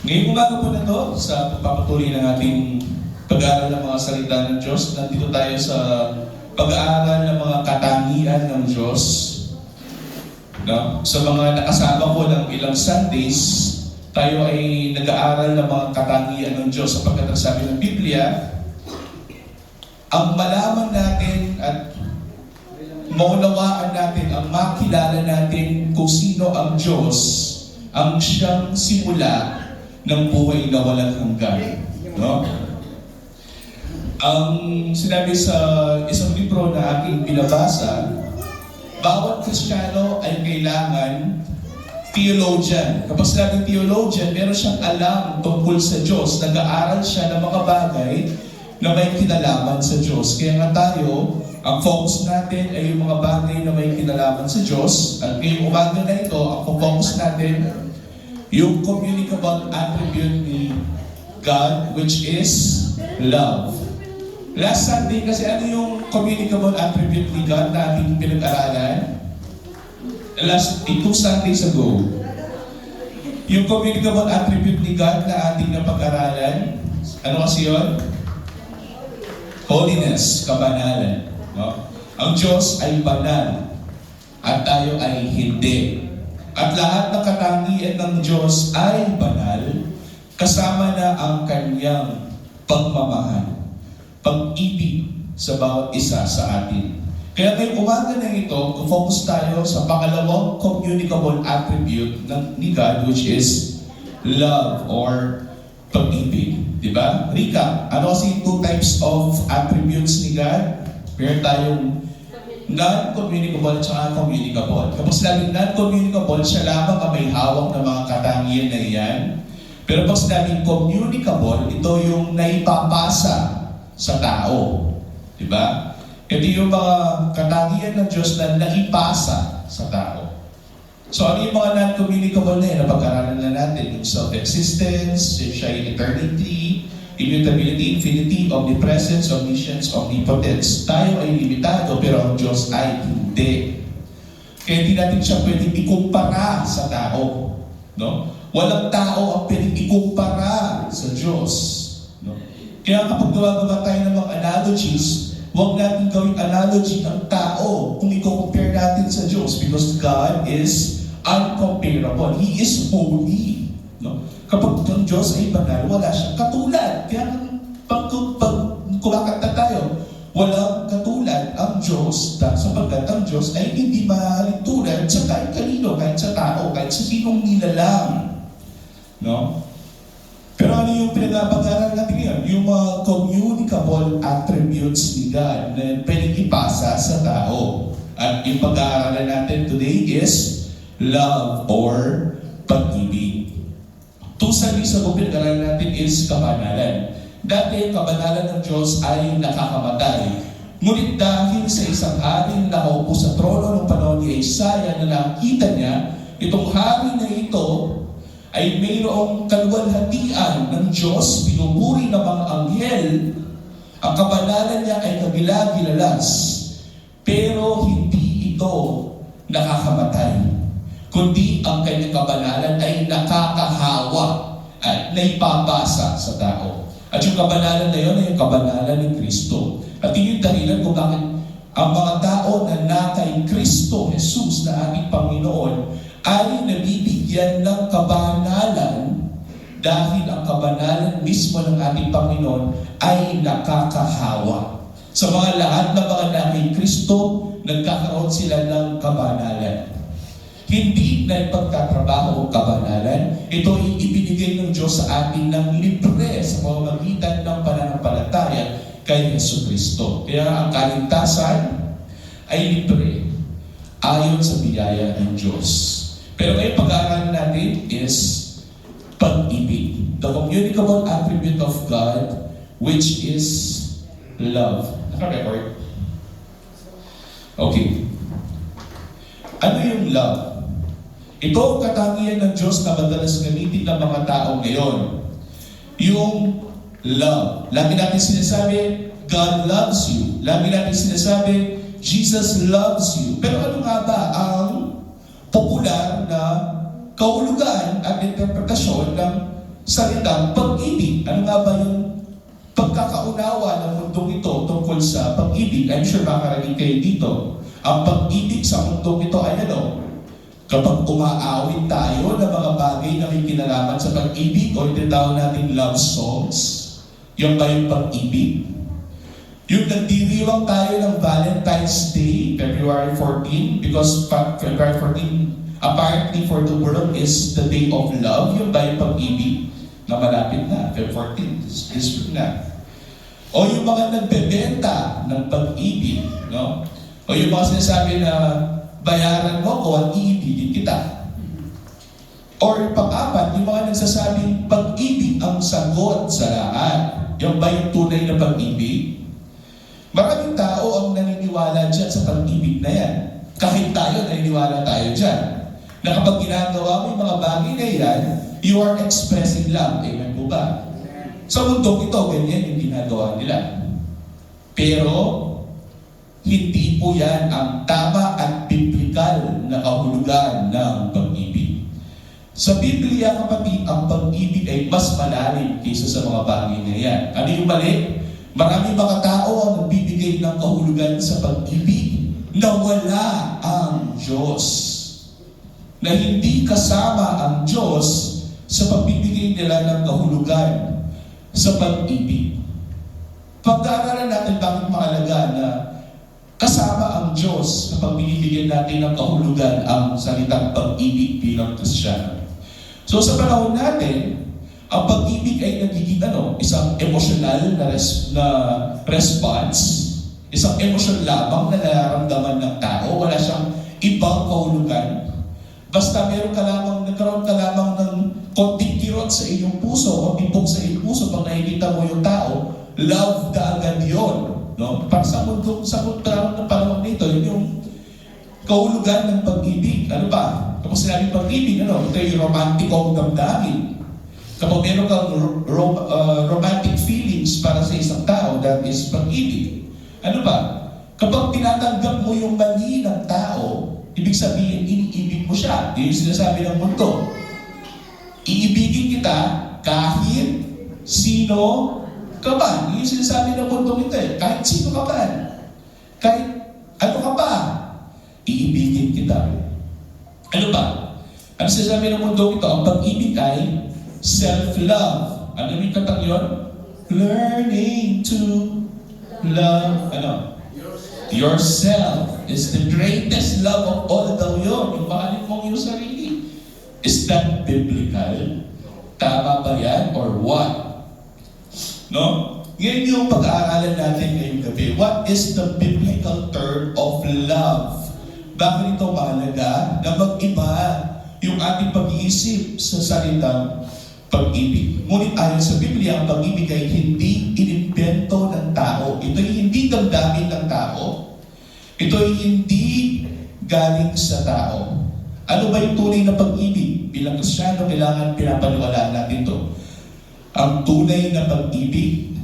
Ngayong umaga po na to, sa pagpapatuloy ng ating pag-aaral ng mga salita ng Diyos, nandito tayo sa pag-aaral ng mga katangian ng Diyos. No? Sa mga nakasama ko ng ilang Sundays, tayo ay nag-aaral ng mga katangian ng Diyos sapagkat ang sabi ng Biblia, ang malaman natin at maunawaan natin, ang makilala natin kung sino ang Diyos, ang siyang simula ng buhay na walang hanggan. No? Ang sinabi sa isang libro na aking binabasa, bawat Kristiyano ay kailangan theologian. Kapag sinabing theologian, meron siyang alam tungkol sa Diyos. Nag-aaral siya ng mga bagay na may kinalaman sa Diyos. Kaya nga tayo, ang focus natin ay yung mga bagay na may kinalaman sa Diyos. At ngayong umaga na ito, ang focus natin yung communicable attribute ni God, which is love. Last Sunday kasi ano yung communicable attribute ni God na ating pinag-aralan? Last 2 Sundays ago. Yung communicable attribute ni God na ating napag-aralan, ano kasi yun? Holiness, kabanalan. No? Ang Diyos ay banal at tayo ay hindi. At lahat ng katangian ng Diyos ay banal, kasama na ang kanyang pagmamahal, pag-ibig sa bawat isa sa atin. Kaya ngayong umaga na ito, focus tayo sa pangalawang communicable attribute ni God, which is love or pag-ibig. Diba? Rika, ano kasi 2 types of attributes ni God? Meron tayong non-communicable at saka communicable. Kapag sinabing non-communicable, siya lamang ang may hawak ng mga katangian na iyan. Pero pag sinabing communicable, ito yung naipapasa sa tao. Diba? Ito yung mga katangian ng Diyos na naipasa sa tao. So ano yung mga non-communicable na yun? Napag-aralan na natin yung self-existence, siya yung eternity, immutability, infinity, omnipresence, omniscience, omnipotence. Tayo ay limitado, pero ang Diyos ay hindi. Kaya hindi natin siya pwedeng ikumpara sa tao. No? Walang tao ang pwedeng ikumpara sa Diyos. No? Kaya kapag gawa tayo ng mga analogies, huwag natin gawing analogy ng tao kung i-compare natin sa Diyos, because God is uncomparable. He is holy. No? Kapag ang Diyos ay banal, wala siyang katulad. Kaya pag kumakanta tayo, walang katulad ang Diyos, sapagkat ang Diyos ay hindi maaaring tulad sa kahit kanino, kahit sa tao, kahit sa sinong nilalang. No? Pero ano yung pinag-aaral natin ngayon? Yung mga communicable attributes ni God na pwedeng ipasa sa tao. At yung pag-aaralan natin today is love or pag-ibig. 2 Sundays ago, pinag-aralan natin is kabanalan. Dati, kabanalan ng Diyos ay nakakamatay. Ngunit dahil sa isang haring nakaupo sa trono ng panahon ni Isaiah na nakita niya, itong hari na ito ay mayroong kaluwalhatian ng Diyos, pinupuri ng mga anghel. Ang kabanalan niya ay kagilagilalas, pero hindi ito nakakamatay, kundi ang kanyang kabanalan ay nakakahawa at naipapasa sa tao. At yung kabanalan na yun ay yung kabanalan ni Kristo. At yun yung dahilan kung bakit ang mga tao na nakay Kristo, Jesus na ating Panginoon, ay nabibigyan ng kabanalan dahil ang kabanalan mismo ng ating Panginoon ay nakakahawa. Sa mga lahat ng mga nakay Kristo, nagkakaroon sila ng kabanalan. Hindi na ipagtatrabaho ang kabanalan. Ito ay ibinigay ng Diyos sa atin ng libre sa pamamagitan ng pananampalataya kay Jesucristo. Kaya ang kaligtasan ay libre ayon sa biyaya ng Diyos. Pero ngayon pag-aaralan natin is pag-ibig. The communicable attribute of God, which is love. Naka-record? Okay. Ano yung love? Ito ang katangian ng Diyos na madalas gamitin ng mga tao ngayon. Yung love. Lagi natin sinasabi, God loves you. Lagi natin sinasabi, Jesus loves you. Pero ano nga ba ang popular na kahulugan at interpretasyon ng salitang pag-ibig. Ano nga ba yung pagkakaunawa ng mundong ito tungkol sa pag-ibig? I'm sure makarating kayo dito. Ang pag-ibig sa mundong ito ay ano? Kapag umaawit tayo ng mga bagay na may kinalaman sa pag-ibig o tinatawag natin love songs, yung ba yung pag-ibig? Yung nagdiriwang tayo ng Valentine's Day, February 14, because February 14, apparently for the world is the day of love, yung ba yung pag-ibig na malapit na, February 14, this week na. O yung mga nagbebenta ng pag-ibig, no? O yung mga sinasabi na bayaran mo ko at iibigin kita. Or pang-apat, yung mga nagsasabing pag-ibig ang sagot sa lahat. Yung ba yung tunay na pag-ibig? Maraming tao ang naniniwala dyan sa pag-ibig na yan. Kahit tayo, naniniwala tayo dyan. Na kapag ginagawa mo yung mga bagay na yan, you are expressing love. Amen po ba? Sa mundong ito, ganyan yung ginagawa nila. Pero, hindi po yan ang tama at biblikal na kahulugan ng pag-ibig. Sa Biblia, kapatid, ang pag-ibig ay mas malalim kaysa sa mga bagay na yan. Ano yung mali? Maraming mga tao ang nagbibigay ng kahulugan sa pag-ibig na wala ang Diyos. Na hindi kasama ang Diyos sa pagbibigay nila ng kahulugan sa pag-ibig. Pag-aaralan natin bakit mahalaga na kasama ang Diyos kapag binibigyan natin ng kahulugan ang salitang pag-ibig bilang Kristiyano. So sa panahon natin, ang pag-ibig ay nagiging isang emosyonal na response, isang emosyon lamang na nararamdaman ng tao, wala siyang ibang kahulugan. Basta nagkaroon ka lamang ng konting kirot sa iyong puso, konting pok sa iyong puso, pag nakikita mo yung tao, love na agad yun. No? Para sa mundo, sa panahon nito, yun yung kahulugan ng pag-ibig. Ano ba? Kapag sinabing pag-ibig, ito yung romantikong damdamin. Kapag meron kang romantic feelings para sa isang tao, that is pag-ibig. Ano ba? Kapag tinatanggap mo yung mali ng tao, ibig sabihin, iniibig mo siya. Yun yung sinasabi ng mundo. Iibigin kita kahit sino ka ba. Yun yung sinasabi ng mundo nito eh. Kahit sino ka ba. Kahit ano ka ba. Iibigin kita. Ano ba? Ano sinasabi ng mundo ito? Ang pag-ibig ay self-love. Ano yung katang yun? Learning to love, yourself is the greatest love of all daw yun. Yung mahalin mong iyong sarili. Is that biblical? Tama ba yan? Or what? No? Ngayon yung pag-aaralan natin ngayong gabi. What is the biblical term of love? Bakit ito mahalaga na mag-iba yung ating pag-iisip sa salitang pag-ibig? Ngunit ayon sa Biblia, ang pag-ibig ay hindi inimbento ng tao. Ito ay hindi damdamin ng tao. Ito ay hindi galing sa tao. Ano ba yung tunay na pag-ibig? Bilang Kristiyano, kailangan pinapaniwalaan natin ito. Ang tunay na pag-ibig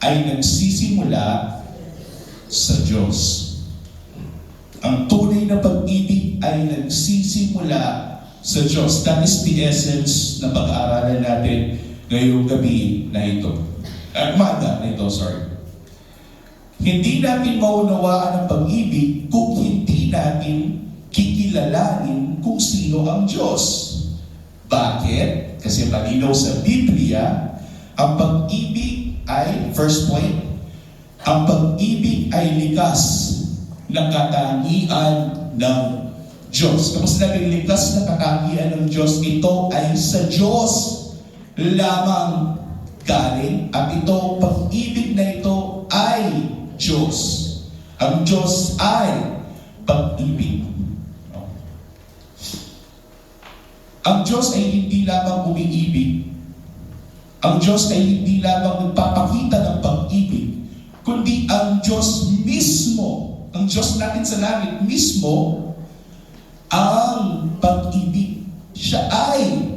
ay nagsisimula sa Diyos. Ang tunay na pag-ibig ay nagsisimula sa Diyos. That is the essence na pag-aaralan natin ngayong gabi na ito. Umaga na ito, sorry. Hindi natin maunawaan ang pag-ibig kung hindi natin kikilalanin kung sino ang Diyos. Bakit? Kasi malinaw sa Biblia, ang pag-ibig ay, first point, ang pag-ibig ay likas ng katangian ng Diyos. Kapag sinabing likas na katangian ng Diyos, ito ay sa Diyos lamang galing at ito, pag-ibig na ito ay Diyos. Ang Diyos ay pag-ibig. Ang Diyos ay hindi lamang umiibig. Ang Diyos ay hindi lamang nagpapakita ng pag-ibig, kundi ang Diyos mismo, ang Diyos natin sa langit mismo, ang pag-ibig. Siya ay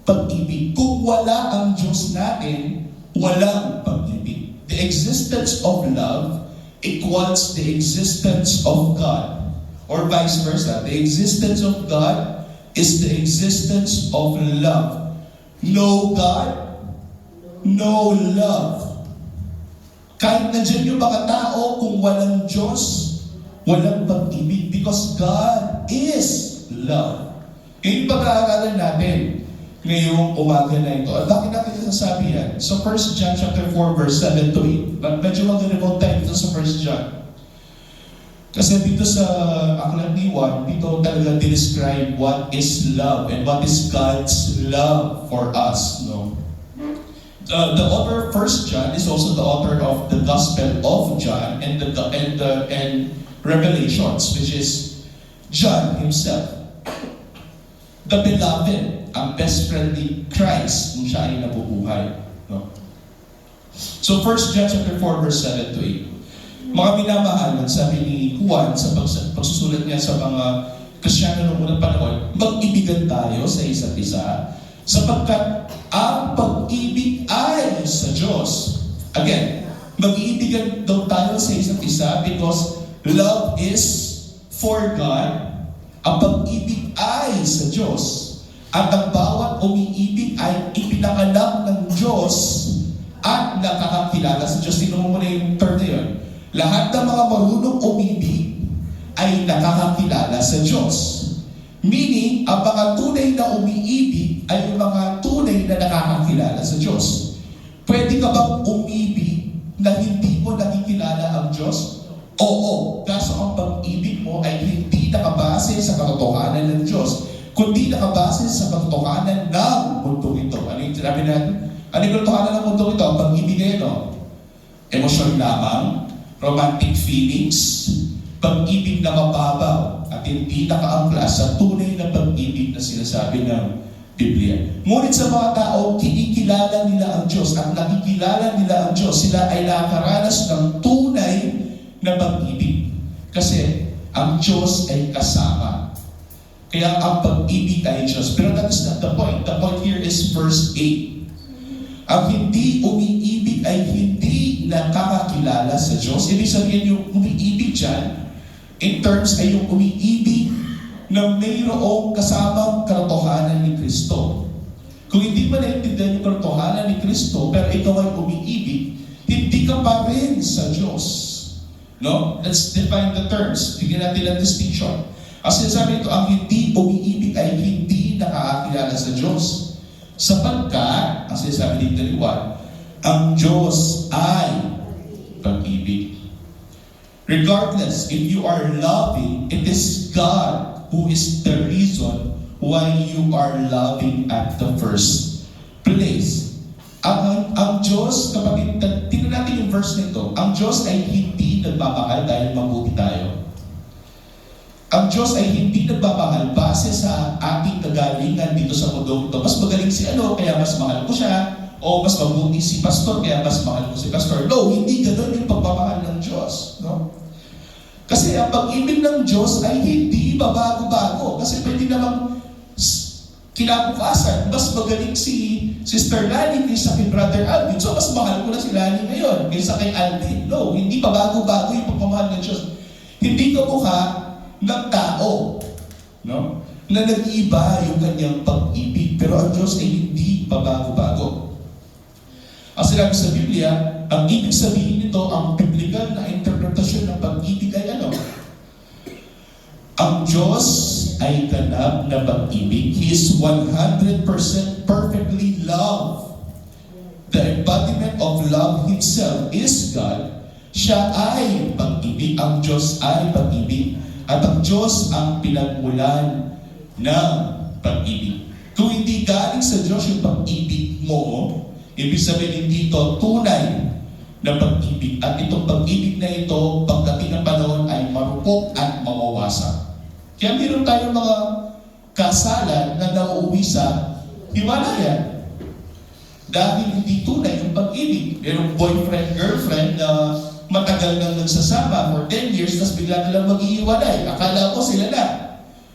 pag-ibig. Kung wala ang Diyos natin, walang pag-ibig. The existence of love equals the existence of God. Or vice versa. The existence of God is the existence of love. No God, no love. Kahit nandiyan yung mga tao, kung walang Diyos, walang pag-ibig, because God is love. Yung pag-aaralan natin ngayong umaga na ito. At bakit natin nasasabi yan? So 1 John chapter 4 verse 7 to 8. Medyo mag-remote tayo dito sa 1 John. Kasi dito sa aklat ni Juan, dito talaga describe what is love and what is God's love for us. No? The author of 1 John is also the author of the Gospel of John and Revelations, which is John himself. The beloved, ang best friend ni Christ nung siya ay nabubuhay. No? So 1 John chapter 4 verse 7 to 8. Mga minamahal, sabi ni Juan sa pagsusulat niya sa mga Kristiyano noong unang panahon, mag-ibigan tayo sa isa't isa sapagkat ang pag-ibig ay sa Diyos. Again, mag-iibigan daw tayo sa isa't isa because love is for God. Ang pag-ibig ay sa Diyos. At ang bawat umiibig ay ipinanganak ng Diyos at nakakakilala sa Diyos. Tingnan mo muna yung term na yun. Lahat ng mga marunong umibig ay nakakakilala sa Diyos. Meaning, ang mga tunay na umiibig ay yung mga tunay na nakakakilala sa Diyos. Pwede ka bang umibig na hindi mo nakikilala ang Diyos? Oo, kaso ang pag-ibig mo ay hindi nakabase sa katotohanan ng Diyos, kundi nakabase sa katotohanan ng mundong ito. Ano yung sinabi natin? Ano yung katotohanan ng mundong ito? Ang pag-ibig ay ito. Emosyon lamang, romantic feelings, pag-ibig na mababaw at hindi nakaangkla sa tunay na pag-ibig na sinasabi ng Biblia. Ngunit sa mga tao, kinikilala nila ang Diyos at nakikilala nila ang Diyos. Sila ay nakaranas ng tunay na pag-ibig. Kasi ang Diyos ay kasama. Kaya ang pag-ibig ay Diyos. Pero that is not the point. The point here is verse 8. Ang hindi umiibig ay hindi nakakakilala sa Diyos. Ibig sabihin yung umiibig dyan, in terms ay yung umiibig na mayroong kasamang katotohanan ni Kristo. Kung hindi mo naintindihan yung katotohanan ni Kristo, pero ikaw ay umiibig, hindi ka pa rin sa Diyos. No? Let's define the terms. Bigyan natin ang distinction. Ang sinasabi ito, ang hindi umiibig ay hindi nakakakilala sa Diyos. Sapagkat, ang sinasabi dito ni Juan, ang Diyos ay pag-ibig. Regardless, if you are loving, it is God who is the reason why you are loving at the first place. Ang Diyos, kapag tingnan natin yung verse nito, ang Diyos ay hindi nagmamahal dahil mabuti tayo. Ang Diyos ay hindi nagmamahal base sa ating kagalingan dito sa mundo ito. Mas magaling si ano, kaya mas mahal ko siya. O mas mabuti si pastor, kaya mas mahal ko si pastor. No, hindi ganoon yung pagmamahal ng Diyos. No? Kasi ang pag-ibig ng Diyos ay hindi babago-bago. Kasi pwede namang kinabukasan, mas magaling si Sister Lani kaysa kay Brother Alvin. So, mas mahal ko na si Lani ngayon kaysa kay Alvin. No, hindi pa bago-bago yung pagmamahal ng Diyos. Hindi ka mukha ng tao, no? Na nag-iba yung kanyang pag-ibig. Pero ang Diyos ay hindi pa bago-bago. Ang sinabi sa Biblia, ang ibig sabihin nito, ang biblikal na interpretasyon ng pag-ibig ay ano? Ang Diyos ay ganap na pag-ibig. He is 100% perfectly love. The embodiment of love Himself is God. Siya ay pag-ibig. Ang Diyos ay pag-ibig. At ang Diyos ang pinagmulan ng pag-ibig. Kung hindi galing sa Diyos yung pag-ibig mo, ibig sabihin dito tunay na pag-ibig. At itong pag-ibig na ito, pagdating ng panahon ay marupok at mawawasak. Kaya meron tayong mga kasalan na nauuwi sa hiwalayan. Dahil hindi tunay yung pag-ibig. Merong boyfriend, girlfriend na matagal nang nagsasama for 10 years, tapos bigla nilang mag-iiwalay. Akala ko sila na.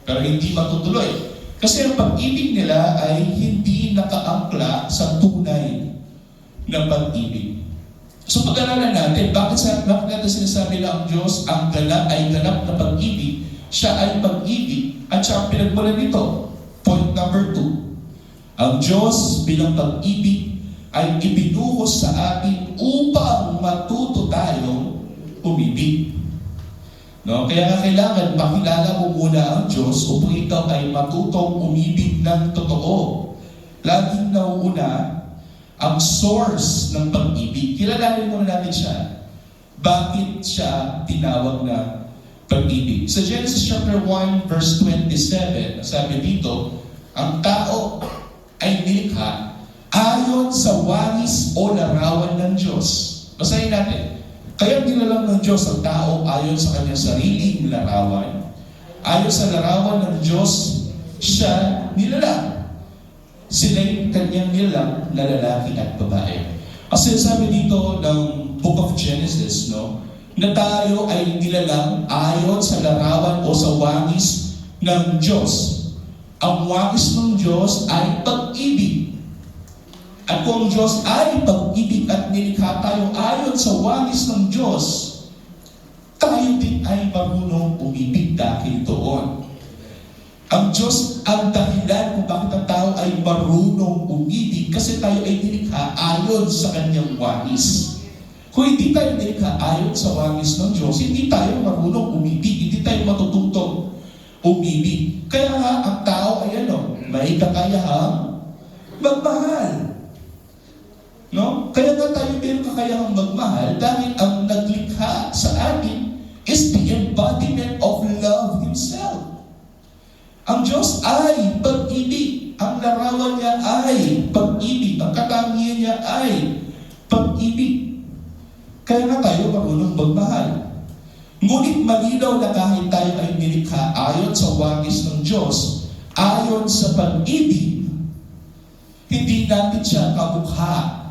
Pero hindi matutuloy. Kasi ang pag-ibig nila ay hindi nakaangkla sa tunay na pag-ibig. So pag-aralan natin, bakit natin sinasabi na ang Diyos ang ganap ay ganap na pag-ibig, siya ay pag-ibig, at siya ang pinagmulan nito. Point number 2. Ang Diyos bilang pag-ibig ay ibinuhay No? Kaya nga kailangan makilala mo muna ang Diyos upang ikaw ay matutong umibig ng totoo. Laging nauuna ang source ng pag-ibig. Kilalanin muna natin siya. Bakit siya tinawag na pag-ibig? Sa Genesis chapter 1 verse 27, sabi dito, ang tao ay nilikha ayon sa walis o larawan ng Diyos. Basahin natin. Kaya nilalang ng Diyos ang tao ayon sa kanyang sariling larawan. Ayon sa larawan ng Diyos, siya nilalang. Sila yung kanyang nilalang na lalaki at babae. Kasi sabi dito ng Book of Genesis, no, na tayo ay nilalang ayon sa larawan o sa wangis ng Diyos. Ang wangis ng Diyos ay pag-ibig. At kung ang Diyos ay pag-ibig at nilikha tayo ayon sa wangis ng Diyos, tayo din ay marunong umibig dahil doon. Ang Diyos ang dahilan kung bakit ang tao ay marunong umibig kasi tayo ay nilikha ayon sa kanyang wangis. Kung hindi tayo nilikha ayon sa wangis ng Diyos, hindi tayo marunong umibig, hindi tayo matututong umibig. Kaya nga ang tao ay may kakayahang magmahal. No? Kaya nga tayo meron kakayahang magmahal dahil ang naglikha sa atin is the embodiment of love Himself. Ang Diyos ay pag-ibig. Ang larawan niya ay pag-ibig. Ang katangian niya ay pag-ibig. Kaya nga tayo marunong magmahal. Ngunit malinaw na kahit tayo ay nilikha ayon sa wangis ng Diyos, ayon sa pag-ibig, hindi natin siya kamukha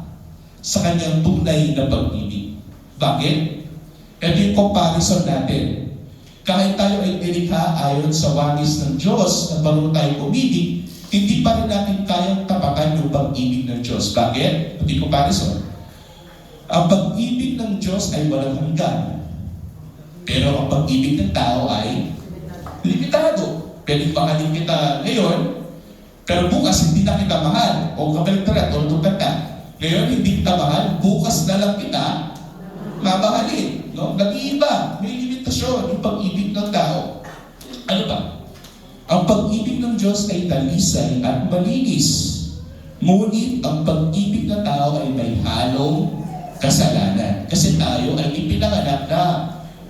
sa kanyang tunay na pag-ibig. Bakit? Ito yung comparison natin. Kahit tayo ay nilikha ayon sa wangis ng Diyos na marunong tayo umibig, hindi pa rin natin kayang tapatan yung pag-ibig ng Diyos. Bakit? Ito yung comparison. Ang pag-ibig ng Diyos ay walang hanggan. Pero ang pag-ibig ng tao ay limitado. Pwedeng mahalin kita ngayon, pero bukas hindi na kita mahal. O kabaligtaran, tulad ka. Ngayon, hindi kita mahal, bukas na lang kita mamahalin. No? Nag-iiba, may limitasyon yung pag-ibig ng tao. Ano ba? Ang pag-ibig ng Diyos ay talisay at malinis. Ngunit ang pag-ibig ng tao ay may halong kasalanan. Kasi tayo ay ipinanganak na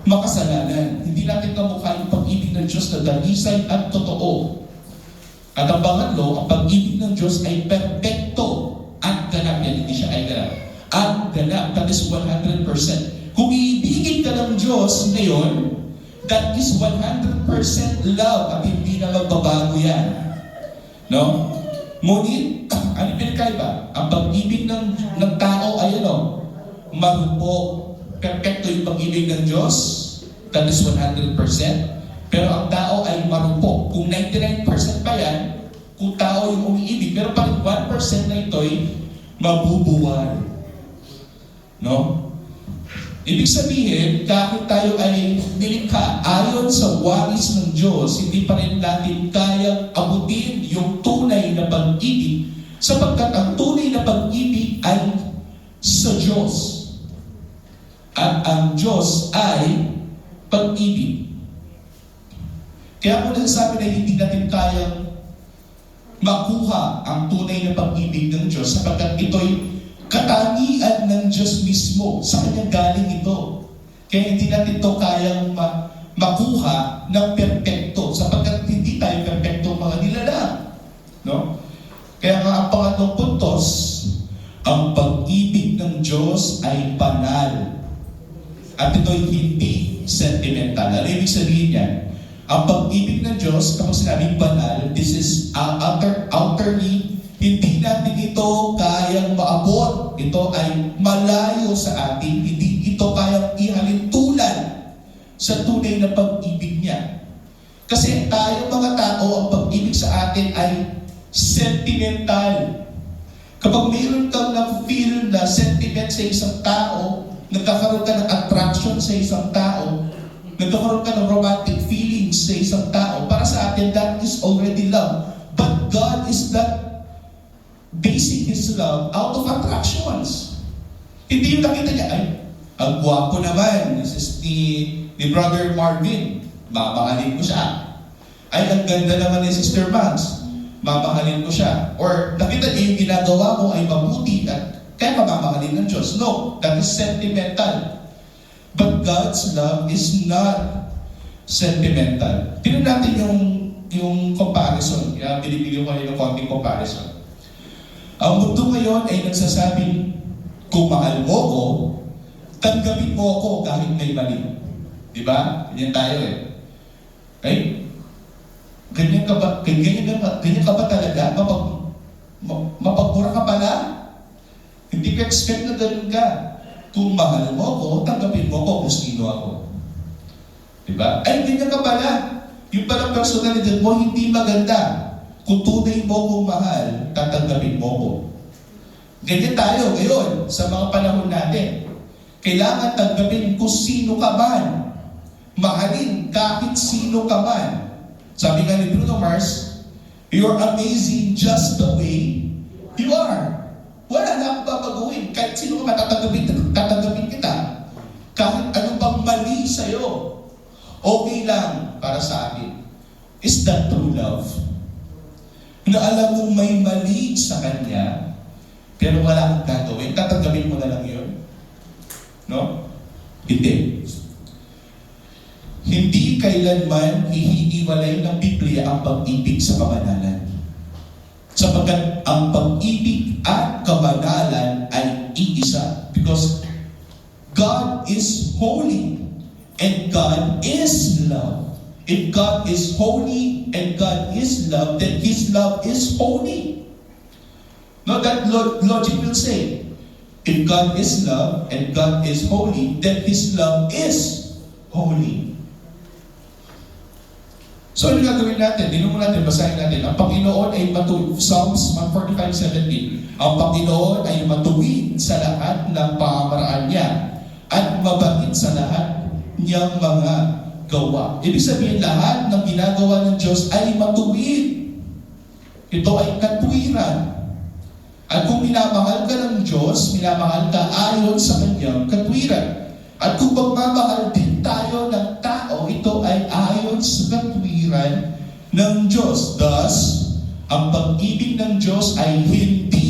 makasalanan. Hindi natin kamukha yung pag-ibig ng Diyos na talisay at totoo. At ang pangatlo, ang pag-ibig ng Diyos ay perpekto. At ganap yan, hindi siya ay ganap. At ganap, that is 100%. Kung iibigin ka ng Diyos ngayon, that is 100% love at hindi na magbabago yan. No? Ngunit, ano pinakaiba? Ang pag-ibig ng tao ay marupok. Perfecto yung pag-ibig ng Diyos, that is 100%. Pero ang tao ay marupok. Kung 99% pa yan, kung tao yung umiibig, pero parang 1% na ito'y mabubuwal. No? Ibig sabihin, kahit tayo ay nilikha ayon sa wangis ng Diyos, hindi pa rin natin kayang abutin yung tunay na pag-ibig sapagkat ang tunay na pag-ibig ay sa Diyos. At ang Diyos ay pag-ibig. Kaya kung nasasabi na hindi natin kayang makuha ang tunay na pag-ibig ng Diyos sapagkat ito'y katangian ng Diyos mismo. Sa Kanya galing ito. Kaya hindi natin ito kayang makuha ng perpekto sapagkat hindi tayo perpekto mga nilalang. No? Kaya nga ang pangatlong puntos, ang pag-ibig ng Diyos ay banal. At ito'y hindi sentimental. Ano ibig sabihin yan? Ang pag-ibig ng Diyos, kapag sinabing banal, this is outerly, hindi natin ito kayang maabot. Ito ay malayo sa atin. Hindi ito kayang ihalintulad sa tunay na pag-ibig niya. Kasi tayo mga tao, ang pag-ibig sa atin ay sentimental. Kapag mayroon kang na-feel na sentiment sa isang tao, nagkakaroon ka ng attraction sa isang tao, nagkakaroon ka ng romantic feelings sa isang tao, para sa atin, that is already love. But God is not basing His love out of attractions. Hindi yung nakita niya, ay, Ang gwapo naman, ni Brother Marvin, mamahalin ko siya. Ay, ang ganda naman ni Sister Max, mamahalin ko siya. Or nakita niya yung ginagawa mo ay mabuti at kaya mamahalin ng Diyos. No, that is sentimental. But God's love is not sentimental. Tingnan natin yung comparison. Kaya binibigyan ko kayo ng konting comparison. Ang mundo ngayon ay nagsasabing, kung mahal mo ko, tanggapin mo ako kahit may mali. Diba? Ganyan tayo eh. Okay? Ganyan ka ba talaga? Mapagmura ka pala? Hindi ka expect na ganun ka. Kung mahal mo ko, tanggapin mo ko kung sino ako. Diba? Ay, ganyan ka pala. Yung palang personalidad mo hindi maganda. Kung tunay mo kong mahal, tatanggapin mo ko. Ganyan tayo ngayon sa mga panahon natin. Kailangan tanggapin kung sino ka man. Mahalin kahit sino ka man. Sabi nga ni Bruno Mars, you're amazing just the way you are. Wala na akong babaguhin. Kahit sino ka man, tatanggapin kita. Kahit ano bang mali sa'yo, okay lang para sa akin. Is that true love? Na alam mong may mali sa kanya, pero wala kang gagawin, tatanggapin mo na lang yun. No? Hindi. Hindi kailanman hihiniwalay ng Biblia ang pag-ibig sa kabanalan. Sapagkat ang pag-ibig at kabanalan ay iisa. Because God is holy and God is love. If God is holy and God is love, then His love is holy. Now that logic will say, if God is love and God is holy, then His love is holy. So ano gagawin natin? Dinungo natin, basahin natin. Ang Panginoon ay matuwid. Psalms 145:17. Ang Panginoon ay matuwid sa lahat ng pamamaraan niya at mabait sa lahat niyang mga gawa. Ibig sabihin, lahat ng ginagawa ng Diyos ay matuwid. Ito ay katwiran. At kung minamahal ka ng Diyos, minamahal ka ayon sa kanyang katwiran. At kung magmamahal din tayo ng tao, ito ay ayon sa katwiran ng Diyos. Thus, ang pag-ibig ng Diyos ay hindi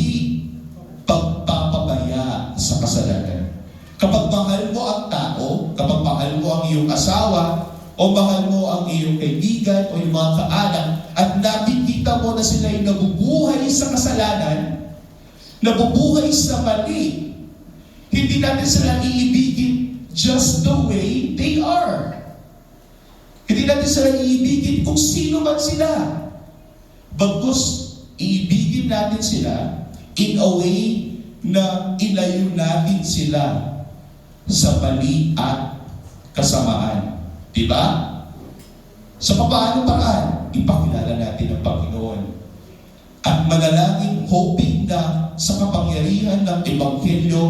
pagpapabaya sa kasalanan. Kapag mahal mo ang tao, kapag mahal mo ang iyong asawa, o mahal mo ang iyong kaibigan, o yung mga kaanak, at nakikita mo na sila ay nabubuhay sa kasalanan, nabubuhay sa mali, hindi natin sila iibigin just the way they are. Hindi natin sila iibigin kung sino man sila. Bagkus, iibigin natin sila in a way na ilayo natin sila sa mali at kasamaan. Diba? Sa papaano paraan, ipakilala natin ang Panginoon. At manalangin, hoping na sa kapangyarihan ng Ebanghelyo,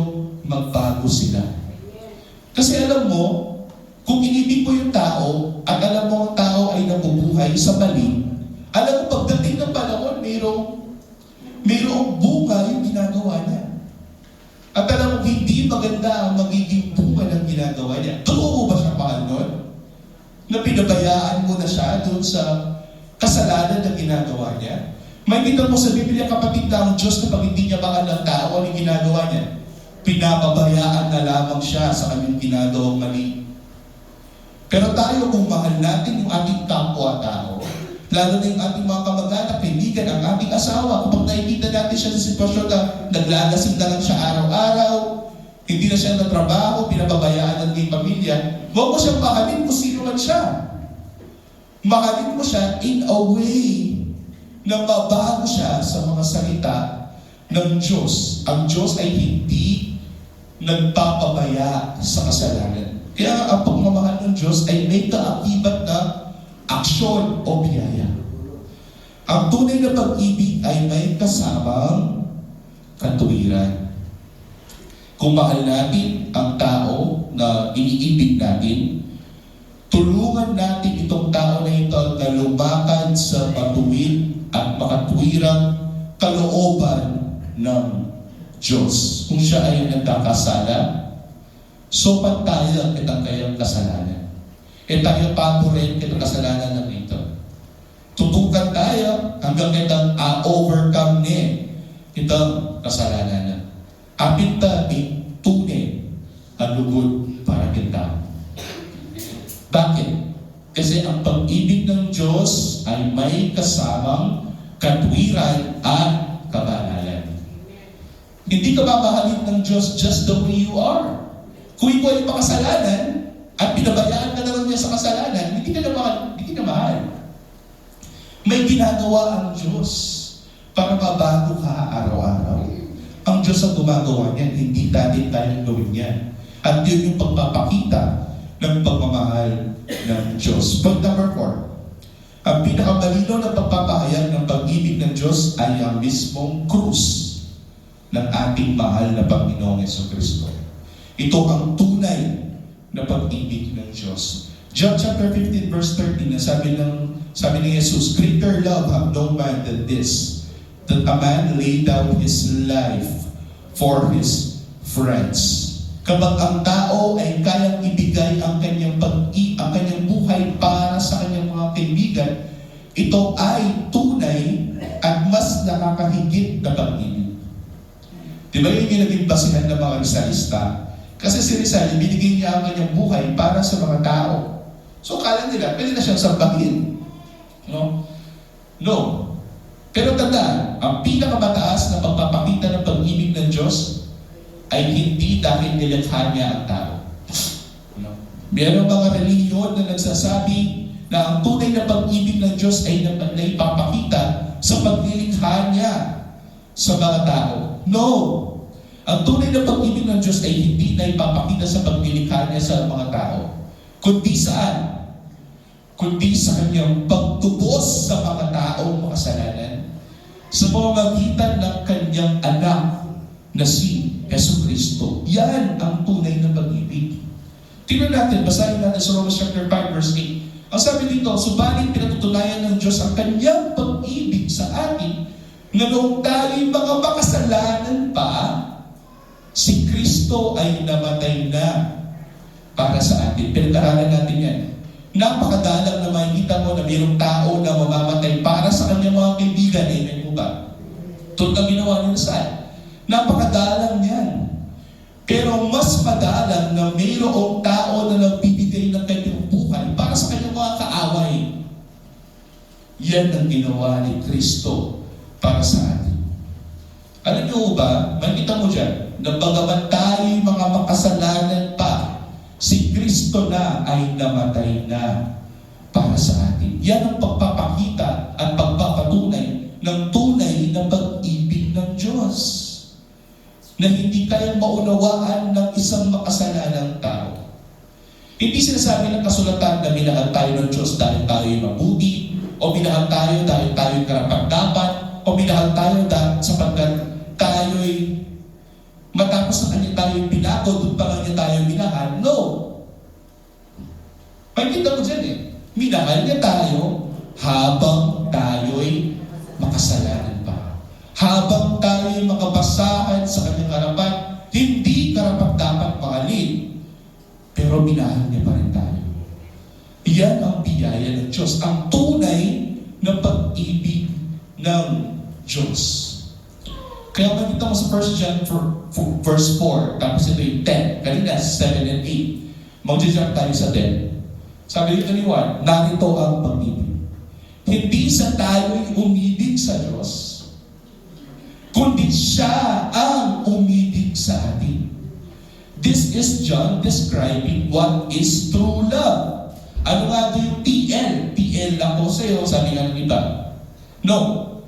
magbago sila. Kasi alam mo, kung inibig mo yung tao, at alam mo ang tao ay nabubuhay sa mali, alam mo pagdating ng panahon, mayroong bunga yung ginagawa niya. At alam mo, hindi maganda ang magiging bunga ng ginagawa niya. Totoo mo ba siya mahal nun? Na pinabayaan mo na siya doon sa kasalanan na ginagawa niya? May kita mo sa Biblia, kapatid, na ang Diyos na pag hindi niya mahal ng tao, ano yung ginagawa niya? Pinababayaan na lamang siya sa kanyang ginagawang mali. Pero tayo, kung mahal natin yung ating kapwa-tao, lalo na yung ating mga kamag-anak, kaibigan, ang ating asawa, kapag nakikita natin siya sa sitwasyon na naglalasing na lang siya araw-araw, hindi na siya natrabaho, pinababayaan ng iyong pamilya, huwag mo siyang mahalin kung sino man siya. Mahalin mo siya in a way na mabago siya sa mga salita ng Diyos. Ang Diyos ay hindi nagpapabaya sa kasalanan. Kaya ang pagmamahal ng Diyos ay may kaakibat na aksyon o biyaya. Ang tunay na pag-ibig ay may kasamang katuwiran. Kung mahal natin ang tao na iniibig natin, tulungan natin itong tao na ito na lumakad sa matuwid at makatwirang kalooban ng Diyos. Kung siya ay nagkakasala, So pantaya kitang kayang kasalanan. E tayo paborin kitang kasalanan ng ito. Tutukan tayo hanggang kitang overcome ni itang kasalanan. Apit tayo tunay ang lugod para kita. Bakit? Kasi ang pag-ibig ng Diyos ay may kasamang katwiran at kabanalan. Hindi ka mamahalin ng Diyos just the way you are. Kung ikaw ay makasalanan at pinabayaan ka na lang niya sa kasalanan, hindi ka na mahal. May ginagawa ang Diyos para mabago ka araw-araw. Ang Diyos ang gumagawa niyan, hindi natin tayong gawin yan. At yun yung pagpapakita ng pagmamahal ng Diyos. Point number 4. Ang pinakamalinaw na pagpapahayag ng pag-ibig ng Diyos ay ang mismong krus ng ating mahal na Panginoong Jesucristo. Ito ang tunay na pag-ibig ng Diyos. John chapter 15 verse 13, sabi ni Jesus, "Greater love have no man than this, that a man lay down his life for his friends." Kapag ang tao ay kayang ibigay ang kanyang buhay para sa kanyang mga kaibigan, ito ay tunay at mas nakakahigit na pag-ibig. Diba yun yung naging basihan ng mga Rizalista? Kasi si Rizal, binigay niya ang kanyang buhay para sa mga tao. So kala nila, pwede na siyang sambahin. No. Pero tandaan, ang pinakamataas na pagpapakita ng pag-ibig ng Diyos ay hindi dahil nilikha niya ang tao. Mayroong mga reliyon na nagsasabi na ang tunay na pag-ibig ng Diyos ay naipapakita sa paglilikha niya sa mga tao. No! Ang tunay na pag-ibig ng Diyos ay hindi naipapakita sa paglilikha niya sa mga tao. Kundi saan? Kundi sa kanyang pagtubos sa mga taong makasalanan sa pamamagitan ng kanyang anak na si Jesucristo. Yan ang tunay na pag-ibig. Tingnan natin, basahin natin sa Romans chapter 5 verse 8. Ang sabi dito, "Subalit pinatutunayan ng Diyos ang kanyang pag-ibig sa atin na noong tayo'y mga makasalanan pa, si Kristo ay namatay na para sa atin." Pinag-aralan natin yan. Napakadalang na makikita mo na mayroong tao na mamamatay para sa kanyang mga kaibigan. Amen mo ba? Tulad ang ginawa ni Rizal. Napakadalang yan. Pero mas madalang na mayroong tao na nagbibigay ng kanyang buhay para sa kanyang mga kaaway. Yan ang ginawa ni Kristo para sa atin. Alam niyo ba, makita mo dyan, na bagaman tayo'y mga makasalanan pa, si Kristo na ay namatay na para sa atin. Yan ang pagpapakita at pagpapatunay ng tunay na pag-ibig ng Diyos na hindi kayang maunawaan ng isang makasalanang tao. Hindi sinasabi ng kasulatan na minahal tayo ng Diyos dahil tayo'y mabuti, o minahal tayo dahil tayo'y karapat-dapat, o minahal tayo sapagkat tayo'y matapos na kanya tayo'y pinago, doon pa lang niya tayo minahal. No! Pakita mo dyan minahal niya tayo habang tayo'y makasalanan pa. Habang tayo'y makabasahan sa kanyang harapan, hindi karapat-dapat mahalin, pero minahal niya pa rin tayo. Iyan ang biyaya ng Diyos, ang tunay na pag-ibig ng Diyos. Kaya makita mo sa 1 John verse 4, tapos ito yung 10, kanina 7 and 8. Mag-jump tayo sa 10. Sabi dito ni Juan, narito ang pag-ibig. Hindi sa tayo'y umibig sa Diyos, kundi siya ang umibig sa atin. This is John describing what is true love. Ano nga ito yung TL? TL lang ko sa'yo, sabi nga ng iba. No,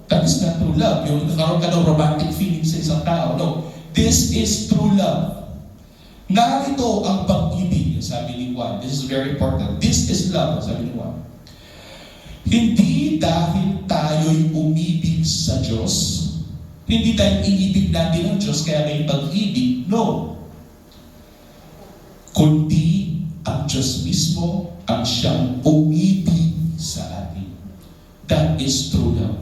that is not true love. Yung nakaroon ka ng romantic feeling sa isang tao. No, this is true love. Narito ang pag-ibig, sabi ni Juan. This is very important. This is love, sabi ni Juan. Hindi dahil tayo'y umibig sa Diyos, hindi dahil inibig natin ang Diyos kaya may pag-ibig. No. Kundi ang Diyos mismo ang siyang umibig sa atin. That is true love.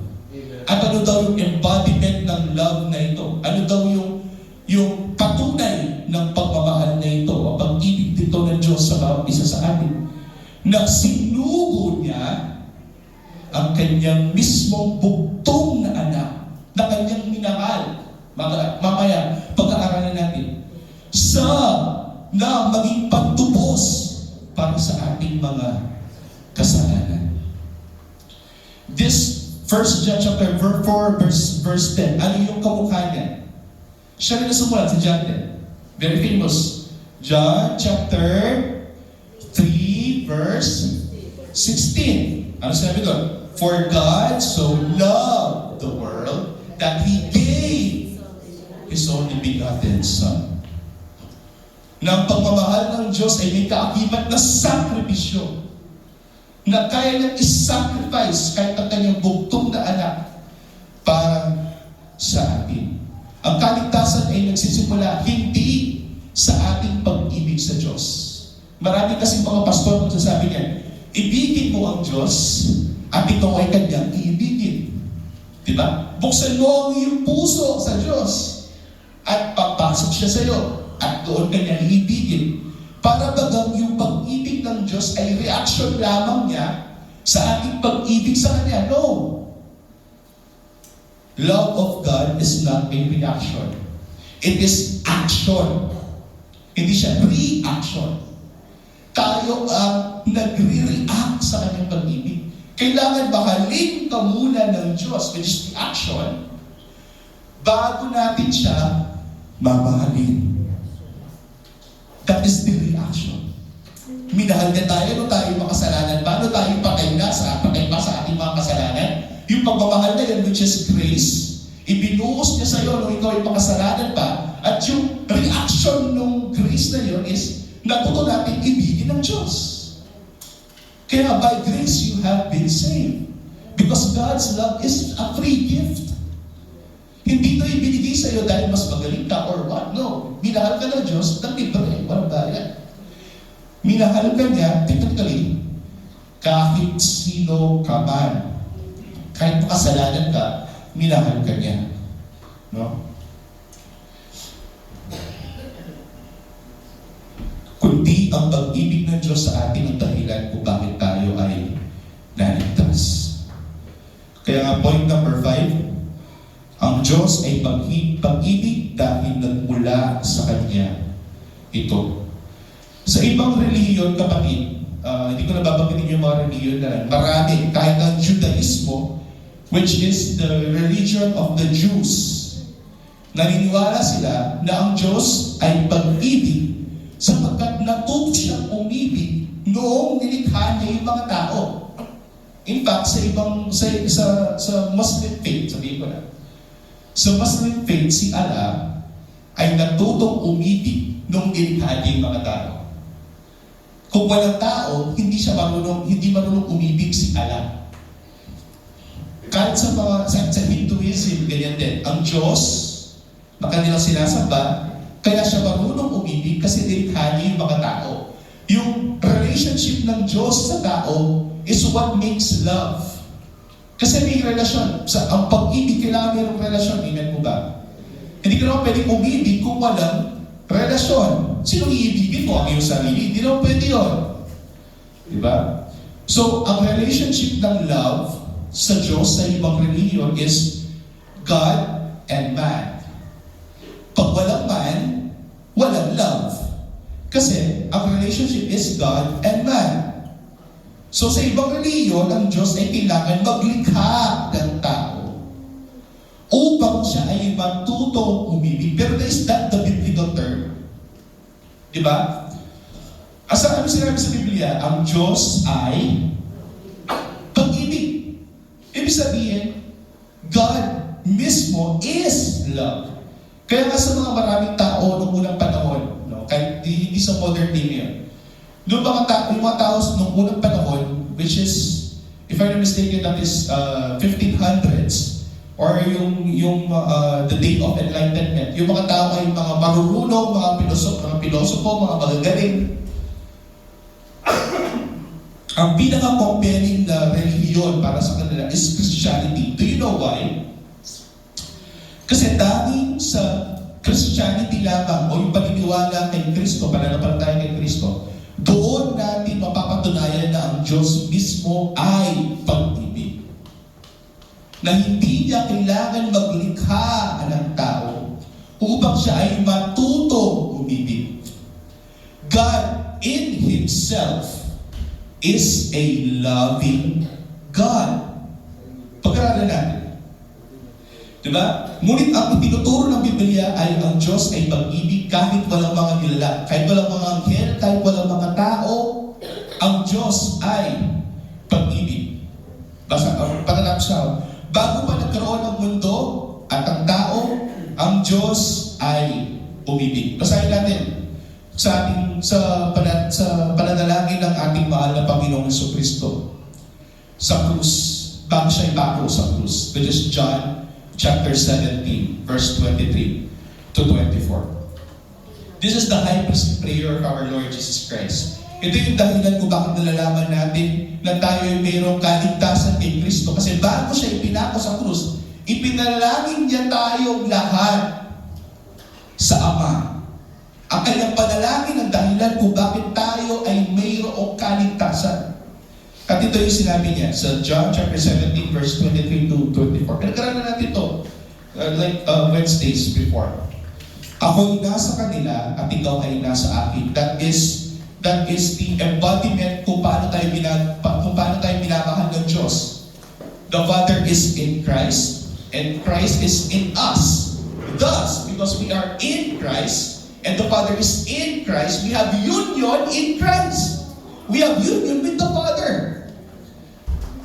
At ano daw yung embodiment ng love na ito? Ano daw yung patunay ng pagmamahal na ito? Diyos sa bawat isa sa atin. Na sinugo niya ang kanyang mismong bugtong na anak, na kanyang minahal. Mamaya, pag-aaralan natin. Na maging pagtubos para sa ating mga kasalanan. This 1 John chapter 4 verse 10, ano yung kamukha niya? Siya rin nasumulat sa John 10. Very famous. John chapter 3 verse 16. Ano sabi doon? For God so loved the world that He gave His only begotten Son. Na ang pagmamahal ng Diyos ay may kaakibat na sakripisyo na kaya niyang isacrifice kahit ang kanyang bugtong na anak para sa atin. Ang kaligtasan ay nagsisimula hindi sa ating pag-ibig sa Diyos. Marami kasing mga pastor magsasabi niyan, ibigin mo ang Diyos at ito ay kanyang iibigin. Diba? Buksan mo ang iyong puso sa Diyos at papasok siya sa iyo at doon kanya iibigin. Para bagang yung pag-ibig ng Diyos ay reaction lamang niya sa ating pag-ibig sa Kanya. No! Love of God is not a reaction. It is action. Hindi siya reaction. Tayo ang nagre-react sa Kanyang pag-ibig. Kailangan mahalin ka muna ng Diyos, which is the action, bago natin siya mamahalin. That is the reaction. Minahal niya tayo nung tayo makasalanan. Paano tayo patay pa sa ating mga kasalanan? Yung pagmamahal na yan, which is grace, ibinuhos niya sa iyo nung ikaw ay makasalanan pa. At yung reaction ng grace na yun is, natuto natin ibigin ng Diyos. Kaya by grace you have been saved. Because God's love is a free gift. Hindi ito ibinigay sa iyo dahil mas magaling ka or what. No. Minahal ka ng Diyos, ng libre, walang bayad. Minahal ka niya, technically, kahit sino ka man. Kahit makasalanan ka, minahal ka niya. No? Kundi ang pag-ibig ng Diyos sa atin ang dahilan kung bakit tayo ay naligtas. Kaya nga point number 5, ang Diyos ay pag-ibig dahil nagmula sa Kanya. Ito. Sa ibang relihiyon, kapatid, hindi ko nababanggitin yung mga relihiyon na marami, kahit ang Judaismo, which is the religion of the Jews, naniniwala sila na ang Diyos ay pag-ibig sapagkat natuto siyang umibig noong nilikha niya yung mga tao. In fact, sa Muslim faith, sabihin ko na, sa Muslim faith, si Allah ay natutong umibig nung nilikha niya yung mga tao. Kung walang tao, hindi marunong umibig si Allah. Kahit sa Hinduism, ganyan din. Ang Diyos, na kanilang sinasamba, kaya siya marunong umibig kasi nilikha niya yung mga tao. Yung relationship ng Diyos sa tao is what makes love. Kasi may relasyon. Ang pag-ibig, kailangan mayroong relasyon. Amen mo ba? Hindi ka naman pwedeng umibig kung walang relasyon. Sinong iibigin mo? Ang iyong sarili? Hindi naman pwede yun. Diba? So, ang relationship ng love sa Diyos sa ibang religion is God and man. Pag walang man, walang love. Kasi ang relationship is God and man. So sa ibang reliyon, ang Diyos ay kailangan maglikha ng tao upang siya ay matutong umibig. Pero is that the biblical term? Diba? Asa ano sinabi sa Biblia? Ang Diyos ay pag-ibig. Ibig sabihin, God mismo is love. Kaya nga sa mga maraming tao noong unang panahon, no? Kahit hindi sa modern day ngayon, yung mga tao noong unang panahon, which is, if I'm not mistaken, that is 1500s, or the day of enlightenment, yung mga tao ay mga marurunong, mga pilosopo, mga magagaling. Ang pinaka-compelling na relihiyon para sa kanila is Christianity. Do you know why? Kasi dahil sa Christianity lamang o yung paniniwala kay Kristo, pananampalataya kay Kristo, na hindi niya kailangan maglikha ng tao upang siya ay matutong umibig. God in Himself is a loving God. Pag-aralan natin. Diba? Ngunit ang itinuturo ng Biblia ay ang Diyos ay pag-ibig kahit walang mga nilalang, kahit walang mga anghel, kahit walang mga tao, ang Diyos ay pag-ibig. Basta, panalap siya. Bago pa nagkaroon ng mundo at ang tao, ang Diyos ay umibig. Basahin natin sa pananalangin ng ating mahal na Panginoong Jesucristo sa krus, bago siya ipako sa krus, which is John chapter 17, verse 23 to 24. This is the high priest prayer of our Lord Jesus Christ. Ito yung dahilan kung bakit nalalaman natin na tayo ay mayroong kaligtasan kay Kristo. Kasi bago siya ipinako sa krus, ipinalangin niya tayong lahat sa Ama. Ang kanyang panalangin ang dahilan kung bakit tayo ay mayroong kaligtasan. At ito yung sinabi niya sa John chapter 17 verse 23 to 24. Pinag-aralan natin ito Wednesdays before. Ako'y nasa kanila at ikaw ay nasa akin. That is the embodiment kung paano tayo minamahal ng Diyos. The Father is in Christ and Christ is in us. Thus, because we are in Christ and the Father is in Christ, we have union in Christ. We have union with the Father.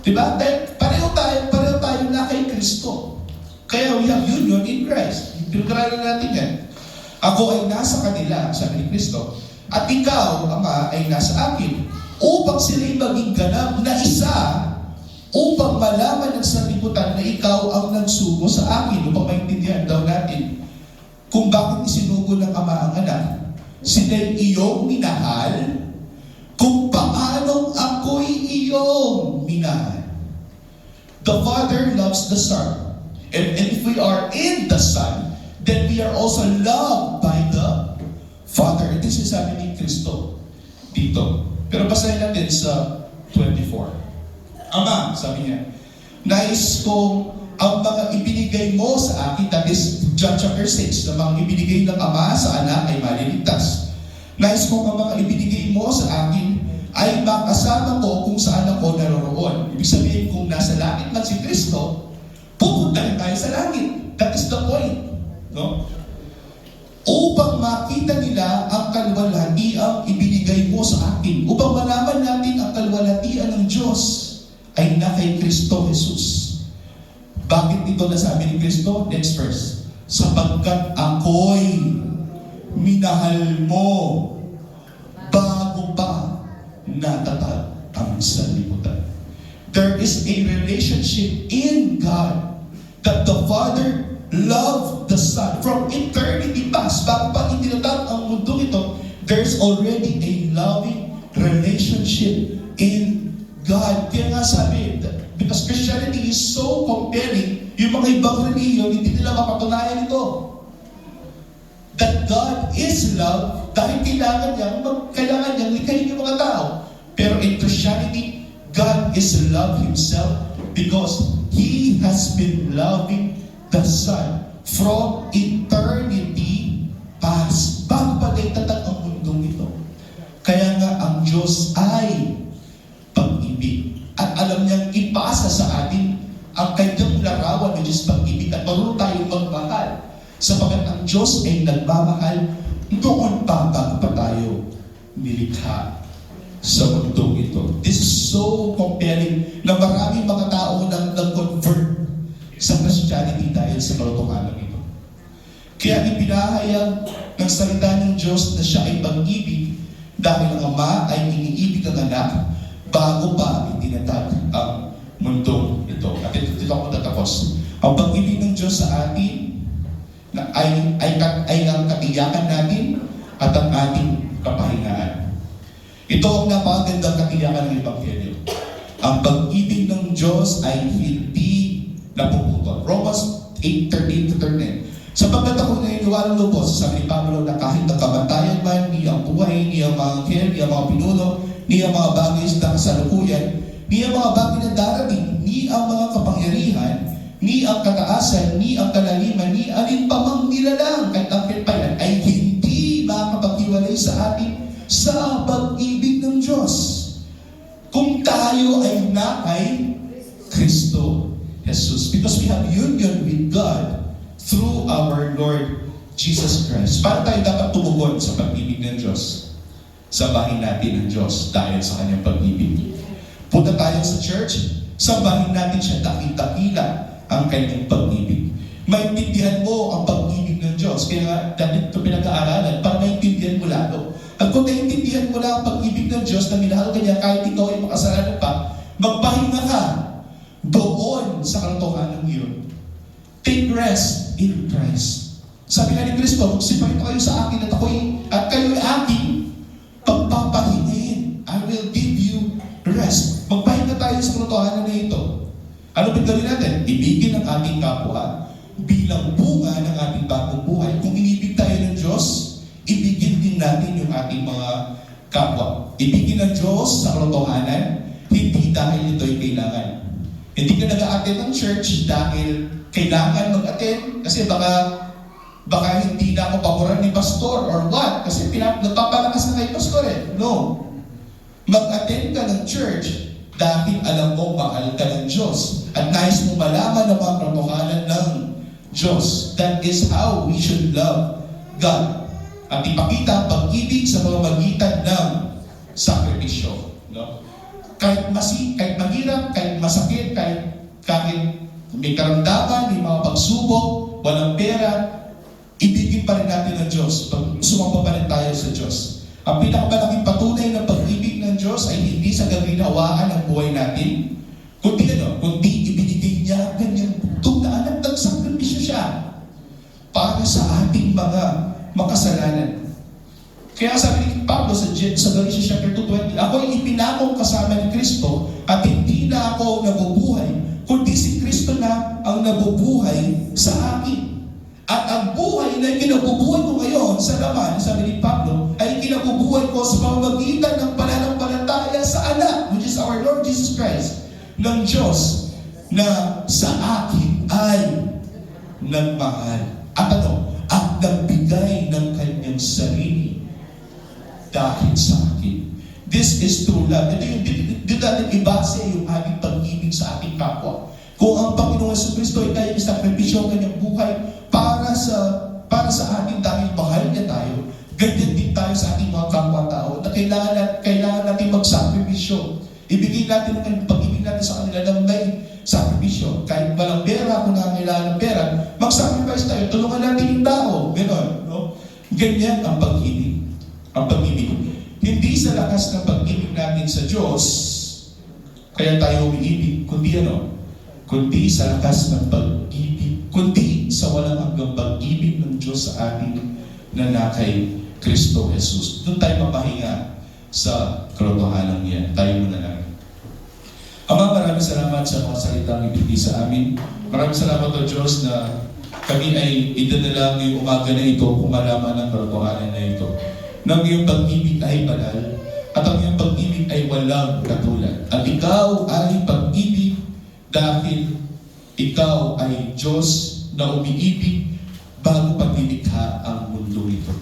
Diba? Dahil pareho tayo na kay Kristo. Kaya we have union in Christ. Pinag-aralan natin yan. Ako ay nasa kanila, sabi ni Kristo, at ikaw, Ama, ay nasa akin, upang sila'y maging ganap na isa, upang malaman ng sanlibutan na ikaw ang nagsugo sa akin, upang maintindihan daw natin kung bakit isinugo ng Ama ang anak. Sila'y iyong minahal, kung paanong ako'y iyong minahal. The Father loves the Son. And if we are in the Son, then we are also loved by the Father. Ito yung sabi ni Kristo dito. Pero basahin natin sa 24. Ama, sabi niya, nais ko ang mga ibinigay mo sa akin, that is John chapter 6, na mga ibinigay ng Ama sa anak ay maliligtas. Nais ko ang mga ibinigay mo sa akin ay makasama ko kung saan ako naroroon. Ibig sabihin, kung nasa langit man si Kristo, pupunta rin tayo sa langit. That is the point. No? Upang makita nila ang kaluwalhatiang ibinigay mo sa akin. Upang malaman natin ang kaluwalhatian ng Diyos ay na kay Kristo Jesus. Bakit ito nasabi ni Kristo? Next verse. Sapagkat ako'y minahal mo bago pa natatag ang sanlibutan. There is a relationship in God that the Father loved the Son. From eternity past, bago pa itinatag ang mundong ito, there's already a loving relationship in God. Kaya nga sabi, because Christianity is so compelling, yung mga ibang reliyon, hindi nila mapatunayan ito. That God is love, dahil kailangan niyang likhain yung mga tao. Pero in Christianity, God is love Himself because He has been loving the Son from eternity past. Bago pa naitatag ang mundong ito. Kaya nga ang Diyos ay pag-ibig. At alam niyang ipasa sa atin ang kanyang larawan ng Diyos pag-ibig at marunong tayong magmahal. Sapagat ang Diyos ay nagmamahal noon pa bago pa tayo nilikha sa mundong ito. This is so compelling na maraming mga tao nang nag-convert sa Christianity dahil sa katotohanan ito. Kaya ipinahayag ng salita ng Diyos na siya ay pag-ibig dahil ang Ama ay iniibig ang anak bago pa itinatag ang mundong ito. At dito ako tatapos. Ang pag-ibig ng Diyos sa atin ay ang katiyakan natin at ang ating kapahingaan. Ito ang napakagandang katiyakan ng Ebanghelyo. Ang pag-ibig ng Diyos ay hindi napuputol. Romans 8:13-13. Sapagkat ako naniniwalang lubos, sabi ni Pablo, na kahit ang kamatayan man, ni ang buhay, ni ang mga anghel, ni ang mga pinuno, ni ang mga bagay sa kasalukuyan, ni ang mga bagay na darating, ni ang mga kapangyarihan, ni ang kataasan, ni ang kalaliman, ni alin pa mang nilalang, kahit angkin pa yan, ay hindi makapaghiwalay sa atin sa pag-ibig ng Diyos. Kung tayo ay na kay Kristo Jesus. Because we have union with God through our Lord Jesus Christ. Paano tayo dapat tumugon sa pag-ibig ng Diyos? Sambahin natin ang Diyos dahil sa kanyang pag-ibig. Punta tayo sa church, sambahin natin siya dakil-dakila ang kanyang pag-ibig. Maintindihan mo ang pag-ibig ng Diyos. Kaya nga, dahil ito pinag-aaralan, para maintindihan mo lalo. At kung naiintindihan mo lang ang pag-ibig ng Diyos na minahal ka niya kahit ikaw ay makasalanan pa, magpahinga ka doon sa katotohanan iyon. Take rest in Christ. Sabi nga ni Kristo, magsipahin kayo sa akin at kayo ay aking pagpapahingain. I will give you rest. Magpahinga tayo sa katotohanan na ito. Ano ba gawin natin? Ibigin ang ating kapwa bilang bunga ng ating bagong buhay. Kung inibig tayo ng Diyos, ibigin din natin yung ating mga kapwa. Ibigin ng Diyos sa katotohanan, hindi dahil ito'y kailangan. Hindi ka nag-a-attend ng church dahil kailangan mag-attend kasi baka hindi na ako paboran ni pastor or what? Kasi nagpapalakas na kay pastor eh. No. Mag-attend ka ng church dahil alam mo mahal ka ng Diyos at nais mo malaman ang mga katotohanan ng Diyos. That is how we should love God. At ipakita ang pag-ibig sa mga magitan ng sakripisyo. No? Kahit mahirap, kahit masakit, kahit may karamdaman, may mga pagsubok, walang pera, ibigin pa rin natin ng Diyos. Sumamba pa rin tayo sa Diyos. Ang pinakamalaking patunay ng pag-ibig ng Diyos ay hindi sa gaginawaan ng buhay natin, kundi ibinigay niya kanyang tugdaan at nagsakripisyo siya para sa ating mga makasalanan. Kaya sabi ni Pablo sa Galatians chapter 2:20, ako ay ipinakong kasama ni Kristo at hindi na ako nabubuhay, kundi si Kristo na ang nabubuhay sa akin. At ang buhay na kinabubuhay ko ngayon sa laman, sabi ni Pablo, ay kinabubuhay ko sa pamamagitan ng pananampalataya sa Anak, which is our Lord Jesus Christ, ng Diyos na sa akin ay nagmahal. At at nagbigay ng kanyang sarili dahil sa akin. This is true love. Ito yung dito natin ibase yung ating pag-ibig sa ating kapwa. Kung ang Panginoong Jesucristo ay kayang isakripisyo ang kanyang buhay para sa atin dahil mahal niya tayo, ganyan din tayo sa ating mga kapwa-tao na kailangan natin magsakripisyo. Ibigay natin ang pag-ibig natin sa kanila na may sakripisyo. Kahit walang pera, kung nangangailangan ng pera, mag-sacrifice tayo, tulungan natin yung tao. Ganon, no? Ganyan ang pag-ibig. Ang pag-ibig. Hindi sa lakas ng pag-ibig natin sa Diyos, kaya tayo umiibig, kundi sa lakas ng pag-ibig, kundi sa walang hanggang pag-ibig ng Diyos sa atin na kay Kristo Jesus. Doon tayo mapahinga sa katotohanan yan. Tayo muna lang. Ama, maraming salamat sa mga salitang ibigay sa amin. Maraming salamat o Diyos na kami ay idadala ngayong umaga na ito kung malaman ang katotohanan na ito. Na ang iyong pag-ibig ay banal at ang iyong pag-ibig ay walang katulad. At ikaw ay pag-ibig dahil ikaw ay Diyos na umiibig bago pagnilikha ang mundo ito.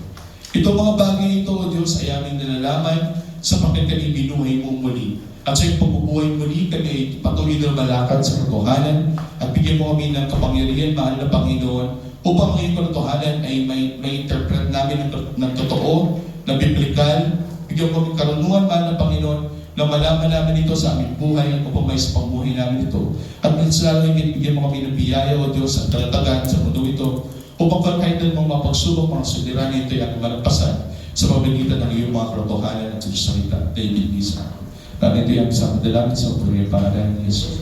Itong mga bagay ito, O Diyos, ay aming nalalaman sapagkat kami binuhay mo muli. At sa iyong pagbubuhay muli, kami patuloy na malakad sa katotohanan at bigyan mo kami ng kapangyarihan, mahal na Panginoon, upang ang iyong katotohanan ay may interpret namin ng totoo, na biblikal. Bigyan mo kami karunungan, mahal na Panginoon, na malaman namin ito sa aming buhay at upang may sa pambuhay namin ito. At lalo bigyan mo kami ng biyaya, O Diyos, at kalatagan sa mundo ito, upang kahit ng mga pagsubok, mga suliranin ito ay malampasan sa pamamagitan ng iyong mga katotohanan at salita. David Nisa. At ito yung sa madalaman sa pagkapangalan ni Jesus.